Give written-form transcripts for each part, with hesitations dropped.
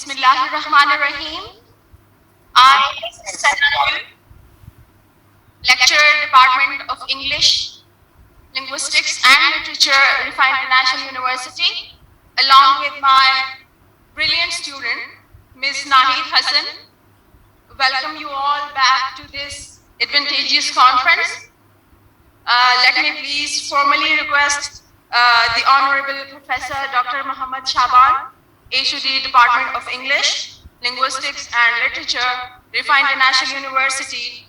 Bismillahirrahmanirrahim. I, Sanal, lecturer, Department of English, Linguistics and Literature, Riphah International University, along with my brilliant student, Ms. Nahid Hassan, welcome you all back to this advantageous conference. Let me please formally request the Honorable Professor Dr. Muhammad Shaban, HOD, Department of English, Linguistics and Literature, Riphah International University,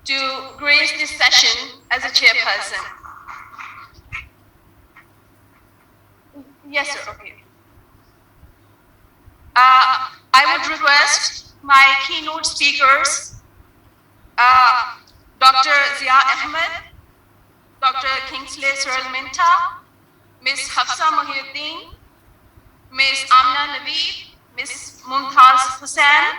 to grace this session as a chairperson. Yes, sir. Okay. I would request my keynote speakers, Dr. Zia Ahmed, Dr. Kingsley Searle Minta, Ms. Hafsa Muhyiddin, Ms. Amna Naveed, Ms. Mumtaz Hussain,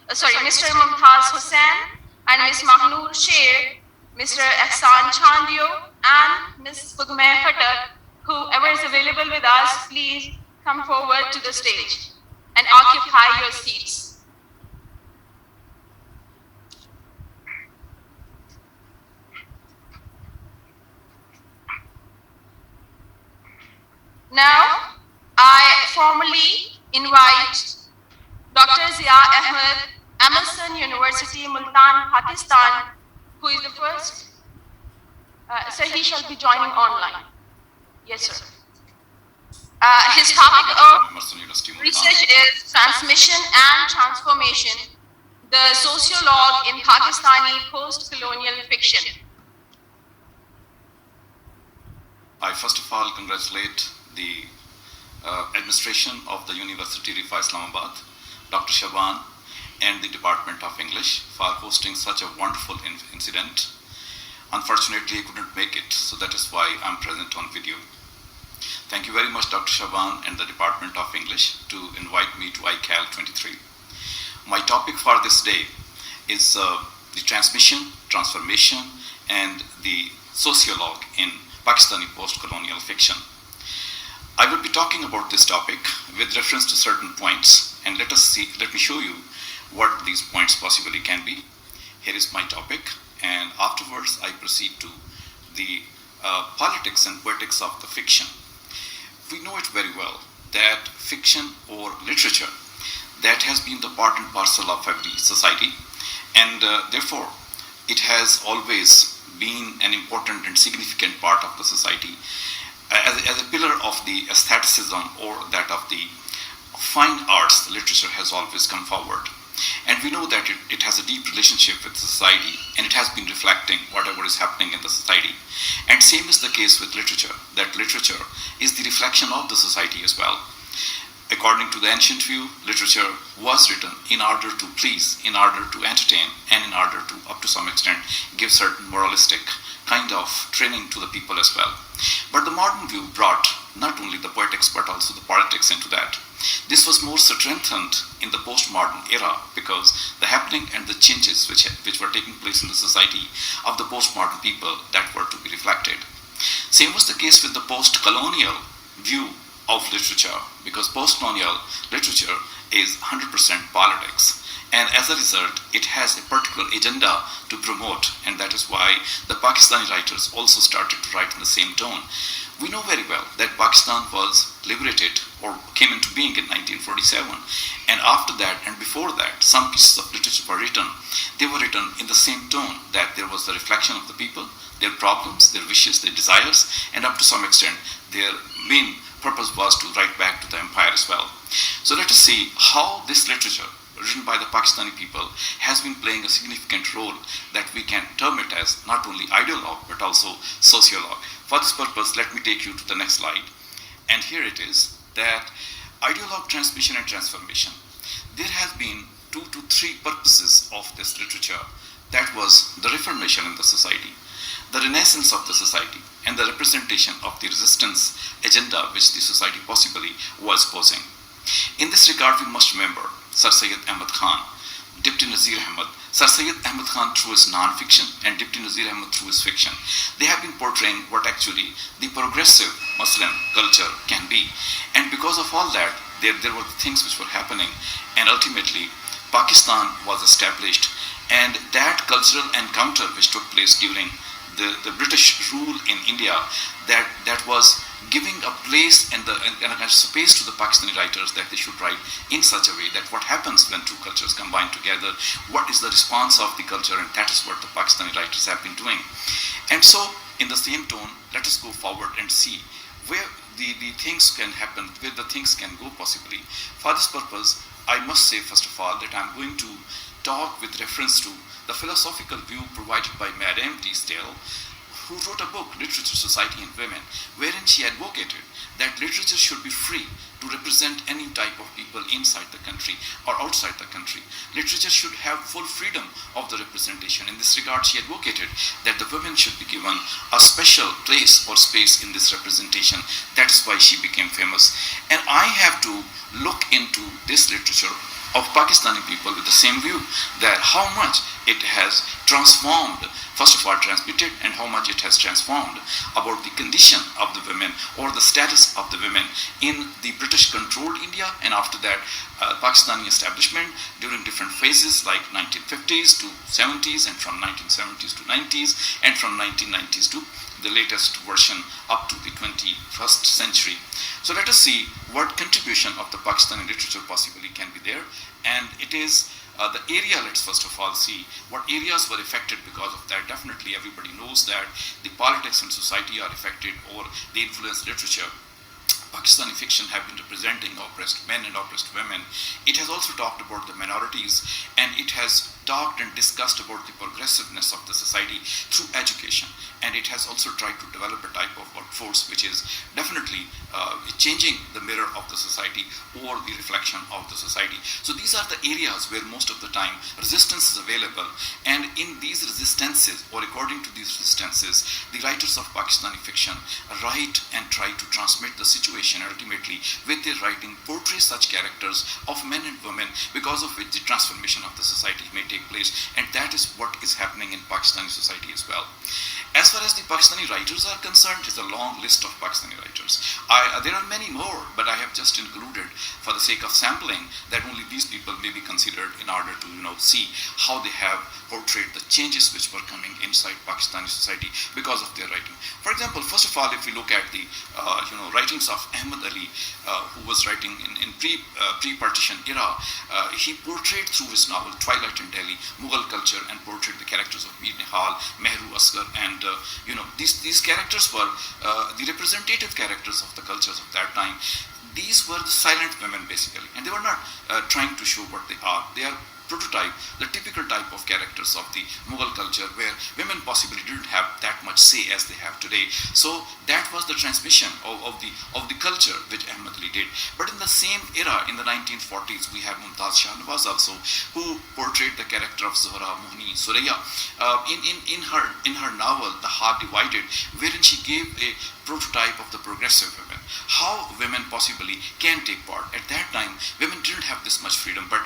Mr. Mumtaz Hussain, and Ms. Mahnoor Sher, Mr. Ehsan Chandio, and Ms. Fugmeh Khattar. Whoever is available with us, please come forward to the stage and occupy your seats. Now, I formally invite Dr. Zia Ahmed, Emerson University, Multan, Pakistan, who is the first, so he shall be joining online. Yes, sir. His topic of research is Transmission and Transformation, the Sociologue in Pakistani Post-Colonial Fiction. I first of all congratulate the administration of the University Riphah Islamabad, Dr. Shaban, and the Department of English for hosting such a wonderful incident. Unfortunately, I couldn't make it, so that is why I'm present on video. Thank you very much, Dr. Shaban and the Department of English, to invite me to ICAL 23. My topic for this day is the transmission, transformation, and the sociologue in Pakistani post-colonial fiction. I will be talking about this topic with reference to certain points, and let me show you what these points possibly can be. Here is my topic, and afterwards I proceed to the politics and poetics of the fiction. We know it very well that fiction or literature, that has been the part and parcel of every society, and therefore it has always been an important and significant part of the society as a pillar of the aestheticism or that of the fine arts. The literature has always come forward, and we know that it has a deep relationship with society, and it has been reflecting whatever is happening in the society. And same is the case with literature, that literature is the reflection of the society as well. According to the ancient view, literature was written in order to please, in order to entertain, and in order to, up to some extent, give certain moralistic kind of training to the people as well. But the modern view brought not only the poetics but also the politics into that. This was more strengthened in the postmodern era because the happening and the changes which were taking place in the society of the postmodern people that were to be reflected. Same was the case with the post-colonial view of literature, because post-colonial literature is 100% politics, and as a result it has a particular agenda to promote, and that is why the Pakistani writers also started to write in the same tone. We know very well that Pakistan was liberated or came into being in 1947, and after that and before that some pieces of literature were written. They were written in the same tone, that there was the reflection of the people, their problems, their wishes, their desires, and up to some extent their main purpose was to write back to the empire as well. So let us see how this literature written by the Pakistani people has been playing a significant role, that we can term it as not only ideologue but also sociologue. For this purpose, let me take you to the next slide. And here it is, that ideologue, transmission and transformation. There has been 2 to 3 purposes of this literature. That was the reformation in the society, the renaissance of the society, and the representation of the resistance agenda which the society possibly was posing. In this regard, we must remember Sir Syed Ahmad Khan, Deputy Nazir Ahmad, Sir Syed Ahmad Khan through his non-fiction and Deputy Nazir Ahmad through his fiction. They have been portraying what actually the progressive Muslim culture can be. And because of all that, there were things which were happening, and ultimately Pakistan was established, and that cultural encounter which took place during the British rule in India, that was giving a place and a space to the Pakistani writers that they should write in such a way that what happens when two cultures combine together, what is the response of the culture, and that is what the Pakistani writers have been doing. And so, in the same tone, let us go forward and see where the things can happen, where the things can go possibly. For this purpose, I must say first of all that I'm going to talk with reference to the philosophical view provided by Madame de Stael, who wrote a book, Literature, Society and Women, wherein she advocated that literature should be free to represent any type of people inside the country or outside the country. Literature should have full freedom of the representation. In this regard, she advocated that the women should be given a special place or space in this representation. That is why she became famous. And I have to look into this literature of Pakistani people with the same view, that how much it has transformed, first of all transmitted, and how much it has transformed about the condition of the women or the status of the women in the British controlled India, and after that Pakistani establishment during different phases like 1950s to 70s, and from 1970s to 90s, and from 1990s to the latest version up to the 21st century. So let us see what contribution of the Pakistani literature possibly can be there, and it is the area. Let's first of all see what areas were affected because of that. Definitely everybody knows that the politics and society are affected, or they influence literature. Pakistani fiction have been representing oppressed men and oppressed women. It has also talked about the minorities, and it has talked and discussed about the progressiveness of the society through education, and it has also tried to develop a type of workforce which is definitely changing the mirror of the society or the reflection of the society. So these are the areas where most of the time resistance is available, and in these resistances, or according to these resistances, the writers of Pakistani fiction write and try to transmit the situation, and ultimately with their writing portray such characters of men and women because of which the transformation of the society may take place, and that is what is happening in Pakistani society as well. As far as the Pakistani writers are concerned, it is a long list of Pakistani writers. There are many more, but I have just included, for the sake of sampling, that only these people may be considered in order to see how they have portrayed the changes which were coming inside Pakistani society because of their writing. For example, first of all, if we look at the writings of Ahmad Ali, who was writing in pre-partition era, he portrayed through his novel Twilight in Delhi Mughal culture, and portrayed the characters of Mir Nihal, Mehru Asghar, and these characters were the representative characters of the cultures of that time. These were the silent women basically, and they were not trying to show what they are. They are prototype, the typical type of characters of the Mughal culture, where women possibly didn't have that much say as they have today. So that was the transmission of the culture which Ahmad Ali did. But in the same era, in the 1940s, we have Mumtaz Shahnawaz also, who portrayed the character of Zuhra, Mohni, Suraya in her novel The Heart Divided, wherein she gave a prototype of the progressive women, how women possibly can take part. At that time, women didn't have this much freedom, but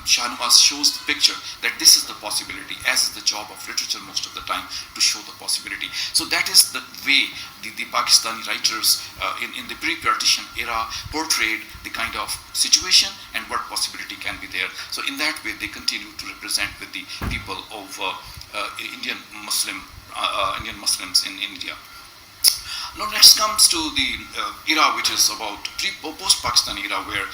Shahnawaz shows the picture that this is the possibility, as is the job of literature most of the time, to show the possibility. So that is the way the Pakistani writers in the pre-partition era portrayed the kind of situation and what possibility can be there. So in that way, they continue to represent with the people of Indian Muslims in India. Now next comes to the era which is about post-Pakistan era, where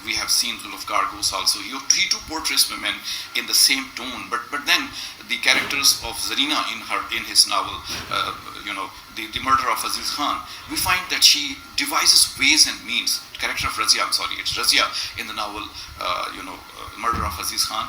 we have seen Zulfikar Ghose also. He too portrays women in the same tone, but then the characters of Zarina in his novel, the murder of Aziz Khan, we find that she devises ways and means. The character of Razia, it's Razia in the novel, murder of Aziz Khan.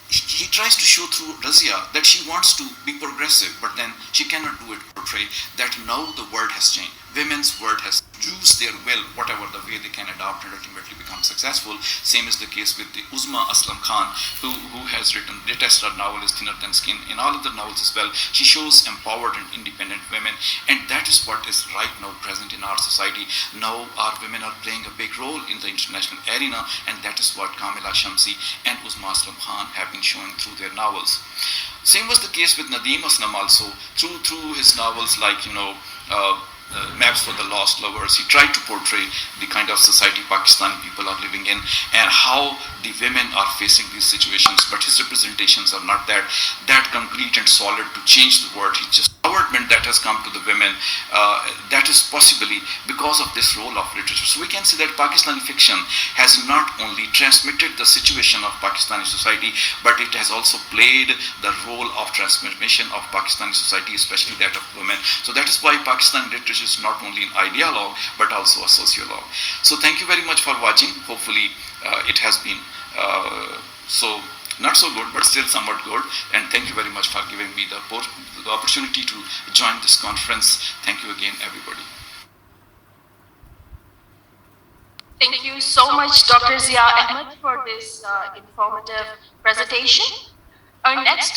He tries to show through Razia that she wants to be progressive, but then she cannot do it, portray that now the world has changed. Women's world has used their will, whatever the way they can adopt, and ultimately become successful. Same is the case with the Uzma Aslam Khan, who has written latest novel is Thinner Than Skin. In all of the novels as well, she shows empowered and independent women, and that is what is right now present in our society. Now our women are playing a big role in the international arena, and that is what Kamila Shamsi and Uzma Aslam Khan have been showing through their novels. Same was the case with Nadeem Aslam also, through his novels like Maps for the Lost Lovers. He tried to portray the kind of society Pakistani people are living in and how the women are facing these situations. But his representations are not that concrete and solid to change the world. He just empowerment that has come to the women, that is possibly because of this role of literature. So we can see that Pakistani fiction has not only transmitted the situation of Pakistani society, but it has also played the role of transformation of Pakistani society, especially that of women. So that is why Pakistani literature is not only an ideologue, but also a sociologue. So thank you very much for watching. Hopefully it has been so not so good, but still somewhat good. And thank you very much for giving me the opportunity to join this conference. Thank you again, everybody. Thank you so much, Dr. Zia Ahmed, for this informative presentation. Our next